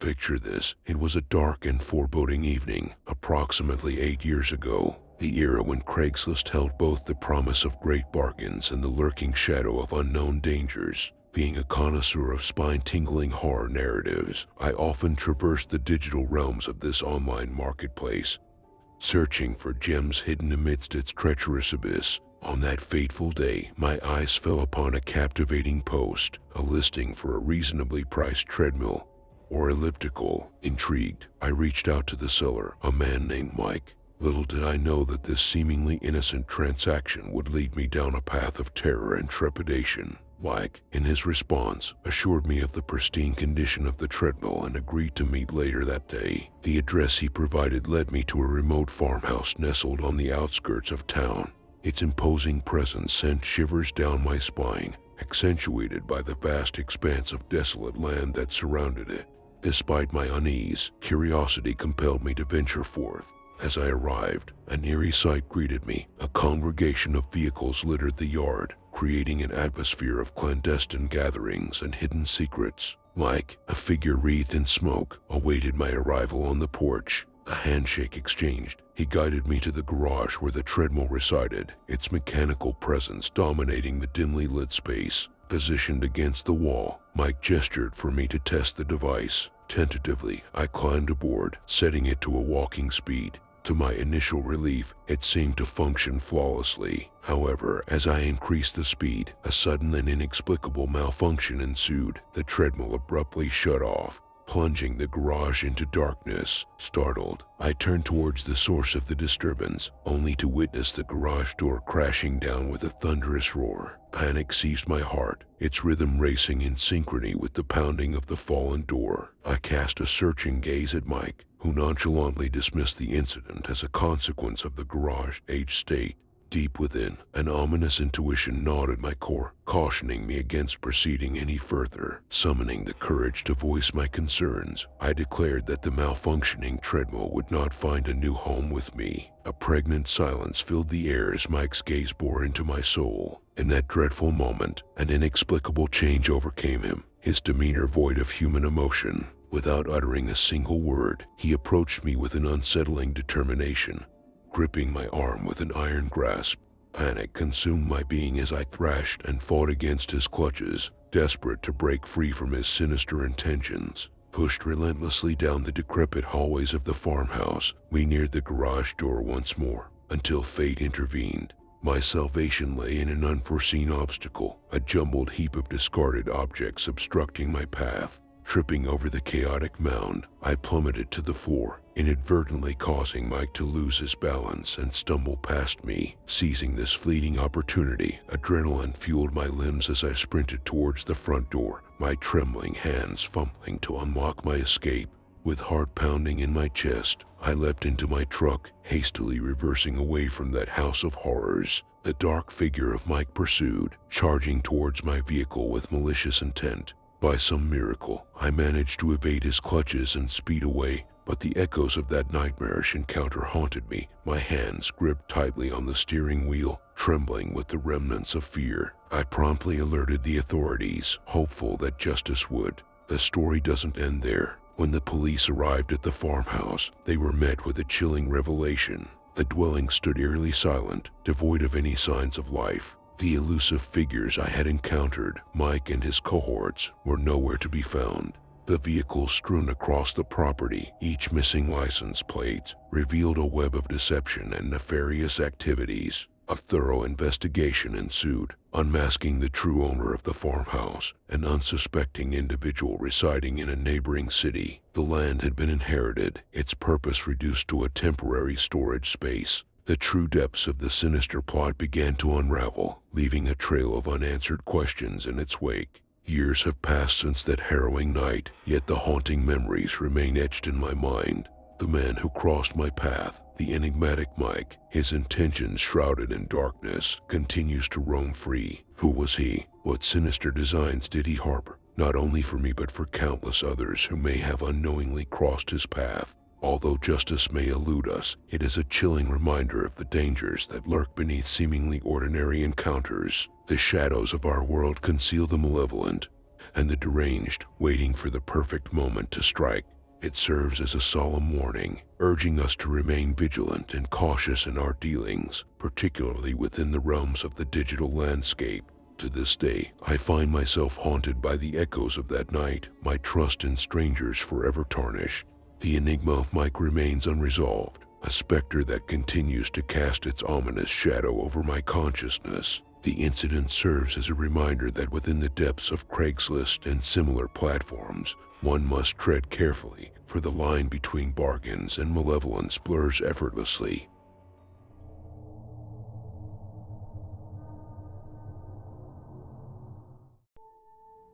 Picture this, it was a dark and foreboding evening, approximately 8 years ago, the era when Craigslist held both the promise of great bargains and the lurking shadow of unknown dangers. Being a connoisseur of spine-tingling horror narratives, I often traversed the digital realms of this online marketplace, searching for gems hidden amidst its treacherous abyss. On that fateful day, my eyes fell upon a captivating post, a listing for a reasonably priced treadmill or elliptical. Intrigued, I reached out to the seller, a man named Mike. Little did I know that this seemingly innocent transaction would lead me down a path of terror and trepidation. Mike, in his response, assured me of the pristine condition of the treadmill and agreed to meet later that day. The address he provided led me to a remote farmhouse nestled on the outskirts of town. Its imposing presence sent shivers down my spine, accentuated by the vast expanse of desolate land that surrounded it. Despite my unease, curiosity compelled me to venture forth. As I arrived, an eerie sight greeted me. A congregation of vehicles littered the yard, creating an atmosphere of clandestine gatherings and hidden secrets. Mike, a figure wreathed in smoke, awaited my arrival on the porch. A handshake exchanged. He guided me to the garage where the treadmill resided, its mechanical presence dominating the dimly lit space. Positioned against the wall, Mike gestured for me to test the device. Tentatively, I climbed aboard, setting it to a walking speed. To my initial relief, it seemed to function flawlessly. However, as I increased the speed, a sudden and inexplicable malfunction ensued. The treadmill abruptly shut off, plunging the garage into darkness. Startled, I turned towards the source of the disturbance, only to witness the garage door crashing down with a thunderous roar. Panic seized my heart, its rhythm racing in synchrony with the pounding of the fallen door. I cast a searching gaze at Mike, who nonchalantly dismissed the incident as a consequence of the garage-age state. Deep within, an ominous intuition gnawed at my core, cautioning me against proceeding any further. Summoning the courage to voice my concerns, I declared that the malfunctioning treadmill would not find a new home with me. A pregnant silence filled the air as Mike's gaze bore into my soul. In that dreadful moment, an inexplicable change overcame him, his demeanor void of human emotion. Without uttering a single word, he approached me with an unsettling determination, gripping my arm with an iron grasp. Panic consumed my being as I thrashed and fought against his clutches, desperate to break free from his sinister intentions. Pushed relentlessly down the decrepit hallways of the farmhouse, we neared the garage door once more, until fate intervened. My salvation lay in an unforeseen obstacle, a jumbled heap of discarded objects obstructing my path. Tripping over the chaotic mound, I plummeted to the floor, inadvertently causing Mike to lose his balance and stumble past me. Seizing this fleeting opportunity, adrenaline fueled my limbs as I sprinted towards the front door, my trembling hands fumbling to unlock my escape. With heart pounding in my chest, I leapt into my truck, hastily reversing away from that house of horrors. The dark figure of Mike pursued, charging towards my vehicle with malicious intent. By some miracle, I managed to evade his clutches and speed away, but the echoes of that nightmarish encounter haunted me, my hands gripped tightly on the steering wheel, trembling with the remnants of fear. I promptly alerted the authorities, hopeful that justice would. The story doesn't end there. When the police arrived at the farmhouse, they were met with a chilling revelation. The dwelling stood eerily silent, devoid of any signs of life. The elusive figures I had encountered, Mike and his cohorts, were nowhere to be found. The vehicles strewn across the property, each missing license plates, revealed a web of deception and nefarious activities. A thorough investigation ensued, unmasking the true owner of the farmhouse, an unsuspecting individual residing in a neighboring city. The land had been inherited, its purpose reduced to a temporary storage space. The true depths of the sinister plot began to unravel, leaving a trail of unanswered questions in its wake. Years have passed since that harrowing night, yet the haunting memories remain etched in my mind. The man who crossed my path, the enigmatic Mike, his intentions shrouded in darkness, continues to roam free. Who was he? What sinister designs did he harbor? Not only for me but for countless others who may have unknowingly crossed his path. Although justice may elude us, it is a chilling reminder of the dangers that lurk beneath seemingly ordinary encounters. The shadows of our world conceal the malevolent and the deranged, waiting for the perfect moment to strike. It serves as a solemn warning, urging us to remain vigilant and cautious in our dealings, particularly within the realms of the digital landscape. To this day, I find myself haunted by the echoes of that night, my trust in strangers forever tarnished. The enigma of Mike remains unresolved, a specter that continues to cast its ominous shadow over my consciousness. The incident serves as a reminder that within the depths of Craigslist and similar platforms, one must tread carefully, for the line between bargains and malevolence blurs effortlessly.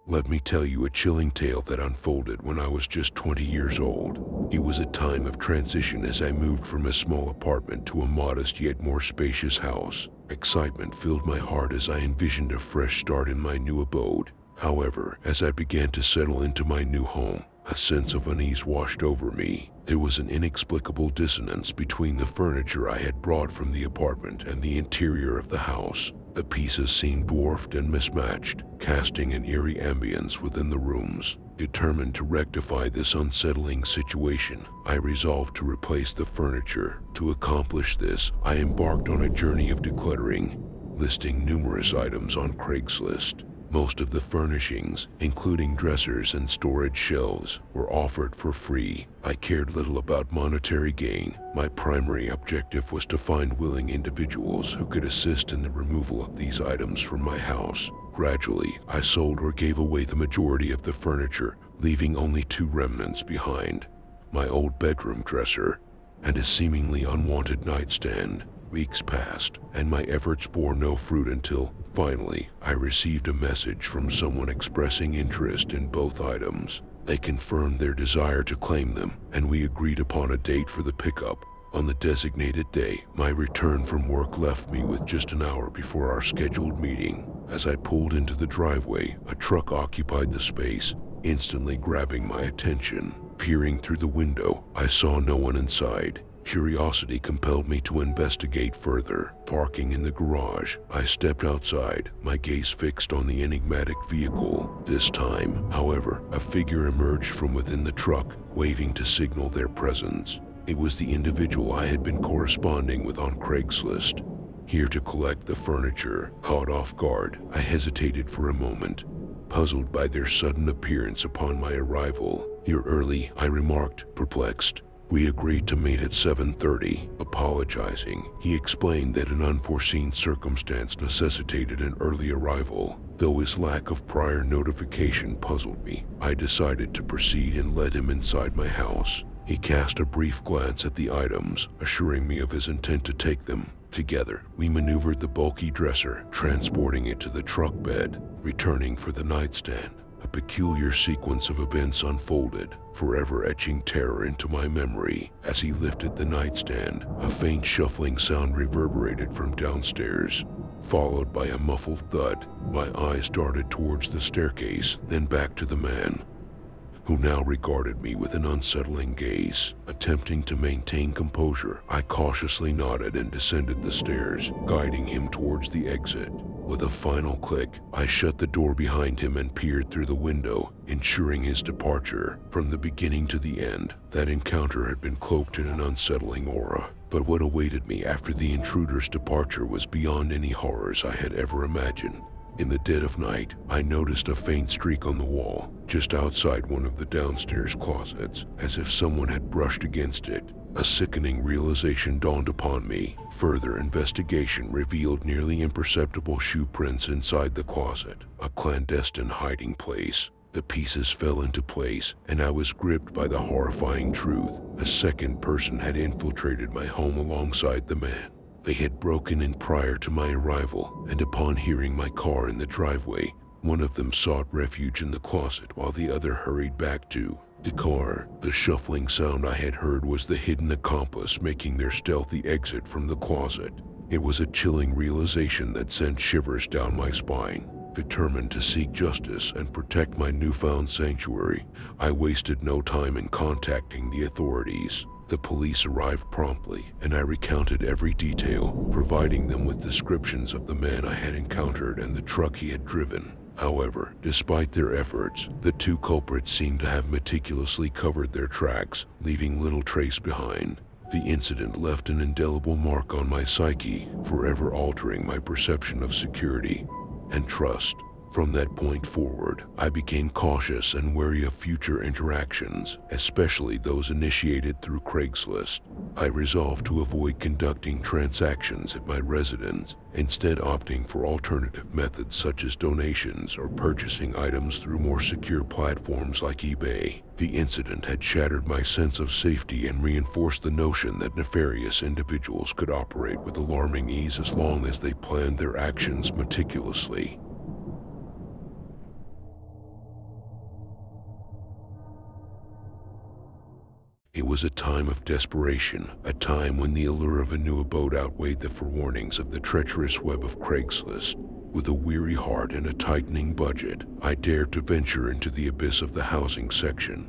Let me tell you a chilling tale that unfolded when I was just 20 years old. It was a time of transition as I moved from a small apartment to a modest yet more spacious house. Excitement filled my heart as I envisioned a fresh start in my new abode. However, as I began to settle into my new home, a sense of unease washed over me. There was an inexplicable dissonance between the furniture I had brought from the apartment and the interior of the house. The pieces seemed dwarfed and mismatched, casting an eerie ambience within the rooms. Determined to rectify this unsettling situation, I resolved to replace the furniture. To accomplish this, I embarked on a journey of decluttering, listing numerous items on Craigslist. Most of the furnishings, including dressers and storage shelves, were offered for free. I cared little about monetary gain. My primary objective was to find willing individuals who could assist in the removal of these items from my house. Gradually, I sold or gave away the majority of the furniture, leaving only two remnants behind: my old bedroom dresser and a seemingly unwanted nightstand. Weeks passed, and my efforts bore no fruit until, finally, I received a message from someone expressing interest in both items. They confirmed their desire to claim them, and we agreed upon a date for the pickup. On the designated day, my return from work left me with just an hour before our scheduled meeting. As I pulled into the driveway, a truck occupied the space, instantly grabbing my attention. Peering through the window, I saw no one inside. Curiosity compelled me to investigate further. Parking in the garage, I stepped outside, my gaze fixed on the enigmatic vehicle. This time, however, a figure emerged from within the truck, waving to signal their presence. It was the individual I had been corresponding with on Craigslist. Here to collect the furniture. Caught off guard, I hesitated for a moment, puzzled by their sudden appearance upon my arrival. "You're early," I remarked, perplexed. We agreed to meet at 7:30. Apologizing, he explained that an unforeseen circumstance necessitated an early arrival. Though his lack of prior notification puzzled me, I decided to proceed and led him inside my house. He cast a brief glance at the items, assuring me of his intent to take them. Together, we maneuvered the bulky dresser, transporting it to the truck bed. Returning for the nightstand, a peculiar sequence of events unfolded, forever etching terror into my memory. As he lifted the nightstand, a faint shuffling sound reverberated from downstairs, followed by a muffled thud. My eyes darted towards the staircase, then back to the man, who now regarded me with an unsettling gaze. Attempting to maintain composure, I cautiously nodded and descended the stairs, guiding him towards the exit. With a final click, I shut the door behind him and peered through the window, ensuring his departure. From the beginning to the end, that encounter had been cloaked in an unsettling aura. But what awaited me after the intruder's departure was beyond any horrors I had ever imagined. In the dead of night, I noticed a faint streak on the wall, just outside one of the downstairs closets, as if someone had brushed against it. A sickening realization dawned upon me. Further investigation revealed nearly imperceptible shoe prints inside the closet, a clandestine hiding place. The pieces fell into place, and I was gripped by the horrifying truth. A second person had infiltrated my home alongside the man. They had broken in prior to my arrival, and upon hearing my car in the driveway, one of them sought refuge in the closet while the other hurried back to the car. The shuffling sound I had heard was the hidden accomplice making their stealthy exit from the closet. It was a chilling realization that sent shivers down my spine. Determined to seek justice and protect my newfound sanctuary, I wasted no time in contacting the authorities. The police arrived promptly, and I recounted every detail, providing them with descriptions of the man I had encountered and the truck he had driven. However, despite their efforts, the two culprits seemed to have meticulously covered their tracks, leaving little trace behind. The incident left an indelible mark on my psyche, forever altering my perception of security and trust. From that point forward, I became cautious and wary of future interactions, especially those initiated through Craigslist. I resolved to avoid conducting transactions at my residence, instead opting for alternative methods such as donations or purchasing items through more secure platforms like eBay. The incident had shattered my sense of safety and reinforced the notion that nefarious individuals could operate with alarming ease as long as they planned their actions meticulously. It was a time of desperation, a time when the allure of a new abode outweighed the forewarnings of the treacherous web of Craigslist. With a weary heart and a tightening budget, I dared to venture into the abyss of the housing section,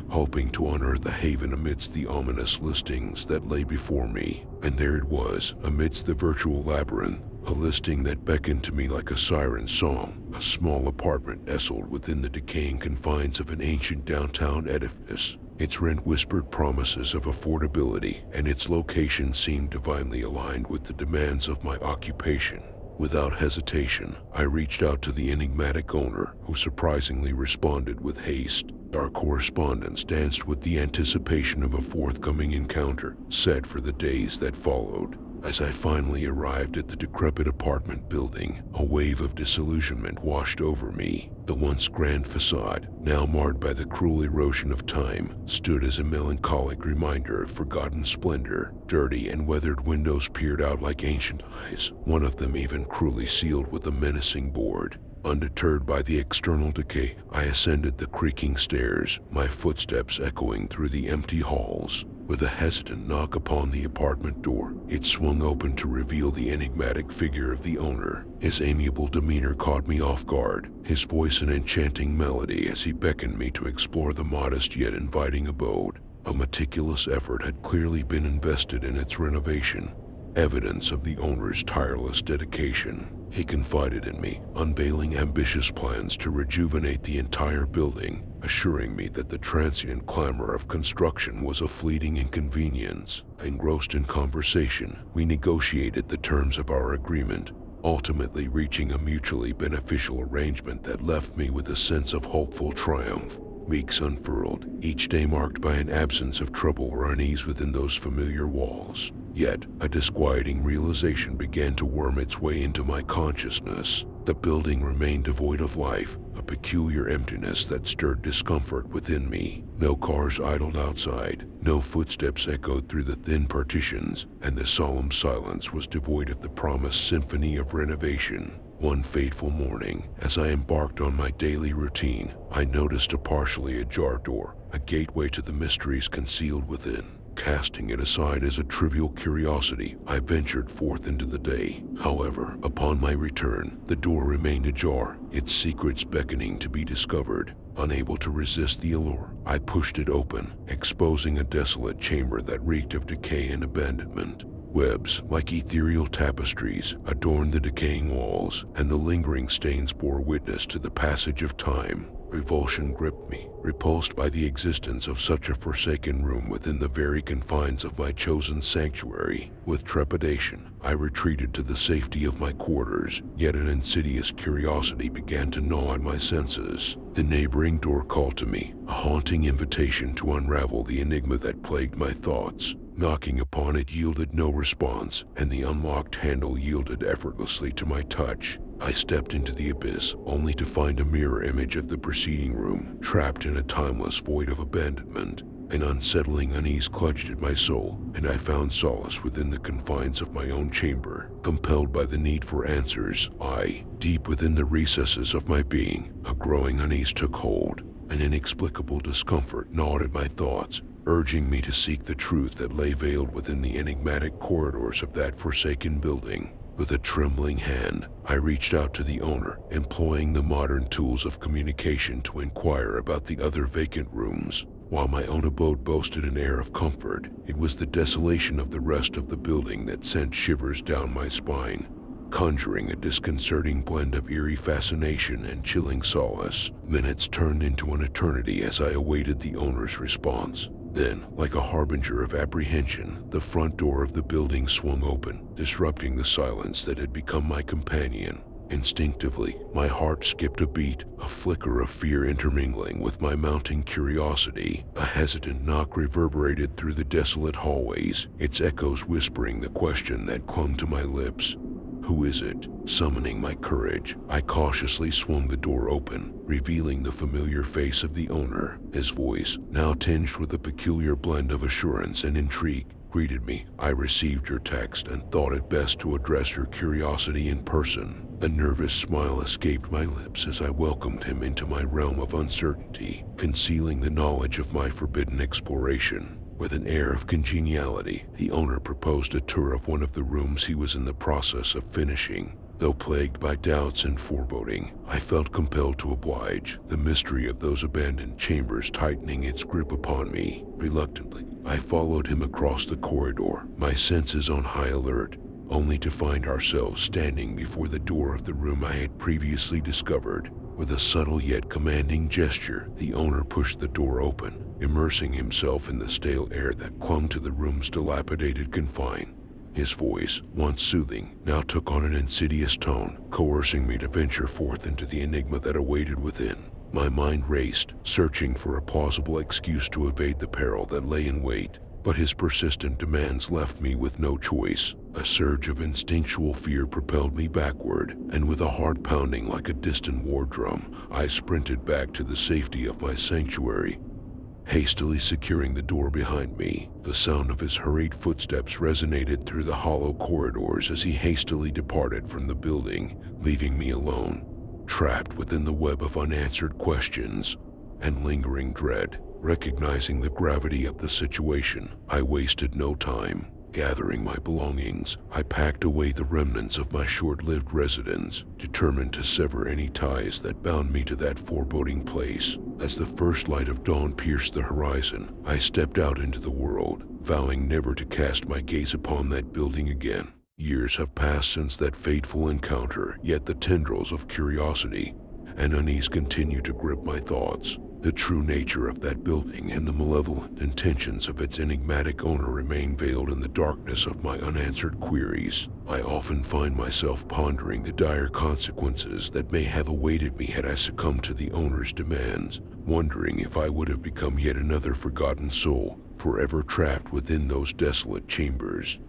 hoping to unearth a haven amidst the ominous listings that lay before me. And there it was, amidst the virtual labyrinth, a listing that beckoned to me like a siren song, a small apartment nestled within the decaying confines of an ancient downtown edifice. Its rent whispered promises of affordability, and its location seemed divinely aligned with the demands of my occupation. Without hesitation, I reached out to the enigmatic owner, who surprisingly responded with haste. Our correspondence danced with the anticipation of a forthcoming encounter, set for the days that followed. As I finally arrived at the decrepit apartment building, a wave of disillusionment washed over me. The once grand facade, now marred by the cruel erosion of time, stood as a melancholic reminder of forgotten splendor. Dirty and weathered windows peered out like ancient eyes, one of them even cruelly sealed with a menacing board. Undeterred by the external decay, I ascended the creaking stairs, my footsteps echoing through the empty halls. With a hesitant knock upon the apartment door, it swung open to reveal the enigmatic figure of the owner. His amiable demeanor caught me off guard, his voice an enchanting melody as he beckoned me to explore the modest yet inviting abode. A meticulous effort had clearly been invested in its renovation, evidence of the owner's tireless dedication. He confided in me, unveiling ambitious plans to rejuvenate the entire building, assuring me that the transient clamor of construction was a fleeting inconvenience. Engrossed in conversation, we negotiated the terms of our agreement, ultimately reaching a mutually beneficial arrangement that left me with a sense of hopeful triumph. Weeks unfurled, each day marked by an absence of trouble or unease within those familiar walls. Yet, a disquieting realization began to worm its way into my consciousness. The building remained devoid of life, a peculiar emptiness that stirred discomfort within me. No cars idled outside, no footsteps echoed through the thin partitions, and the solemn silence was devoid of the promised symphony of renovation. One fateful morning, as I embarked on my daily routine, I noticed a partially ajar door, a gateway to the mysteries concealed within. Casting it aside as a trivial curiosity, I ventured forth into the day. However, upon my return, the door remained ajar, its secrets beckoning to be discovered. Unable to resist the allure, I pushed it open, exposing a desolate chamber that reeked of decay and abandonment. Webs, like ethereal tapestries, adorned the decaying walls, and the lingering stains bore witness to the passage of time. Revulsion gripped me, repulsed by the existence of such a forsaken room within the very confines of my chosen sanctuary. With trepidation, I retreated to the safety of my quarters, yet an insidious curiosity began to gnaw at my senses. The neighboring door called to me, a haunting invitation to unravel the enigma that plagued my thoughts. Knocking upon it yielded no response, and the unlocked handle yielded effortlessly to my touch. I stepped into the abyss, only to find a mirror image of the preceding room, trapped in a timeless void of abandonment. An unsettling unease clutched at my soul, and I found solace within the confines of my own chamber. Compelled by the need for answers, deep within the recesses of my being, a growing unease took hold. An inexplicable discomfort gnawed at my thoughts, urging me to seek the truth that lay veiled within the enigmatic corridors of that forsaken building. With a trembling hand, I reached out to the owner, employing the modern tools of communication to inquire about the other vacant rooms. While my own abode boasted an air of comfort, it was the desolation of the rest of the building that sent shivers down my spine. conjuring a disconcerting blend of eerie fascination and chilling solace. Minutes turned into an eternity as I awaited the owner's response. Then, like a harbinger of apprehension, the front door of the building swung open, disrupting the silence that had become my companion. Instinctively, my heart skipped a beat, a flicker of fear intermingling with my mounting curiosity. A hesitant knock reverberated through the desolate hallways, its echoes whispering the question that clung to my lips. "Who is it?" Summoning my courage, I cautiously swung the door open, revealing the familiar face of the owner. His voice, now tinged with a peculiar blend of assurance and intrigue, greeted me. "I received your text and thought it best to address your curiosity in person." A nervous smile escaped my lips as I welcomed him into my realm of uncertainty, concealing the knowledge of my forbidden exploration. With an air of congeniality, the owner proposed a tour of one of the rooms he was in the process of finishing. Though plagued by doubts and foreboding, I felt compelled to oblige, the mystery of those abandoned chambers tightening its grip upon me. Reluctantly, I followed him across the corridor, my senses on high alert, only to find ourselves standing before the door of the room I had previously discovered. With a subtle yet commanding gesture, the owner pushed the door open, immersing himself in the stale air that clung to the room's dilapidated confine. His voice, once soothing, now took on an insidious tone, coercing me to venture forth into the enigma that awaited within. My mind raced, searching for a plausible excuse to evade the peril that lay in wait. But his persistent demands left me with no choice. A surge of instinctual fear propelled me backward, and with a heart pounding like a distant war drum, I sprinted back to the safety of my sanctuary. Hastily securing the door behind me, the sound of his hurried footsteps resonated through the hollow corridors as he hastily departed from the building, leaving me alone, trapped within the web of unanswered questions and lingering dread. Recognizing the gravity of the situation, I wasted no time. Gathering my belongings, I packed away the remnants of my short-lived residence, determined to sever any ties that bound me to that foreboding place. As the first light of dawn pierced the horizon, I stepped out into the world, vowing never to cast my gaze upon that building again. Years have passed since that fateful encounter, yet the tendrils of curiosity and unease continue to grip my thoughts. The true nature of that building and the malevolent intentions of its enigmatic owner remain veiled in the darkness of my unanswered queries. I often find myself pondering the dire consequences that may have awaited me had I succumbed to the owner's demands, wondering if I would have become yet another forgotten soul, forever trapped within those desolate chambers.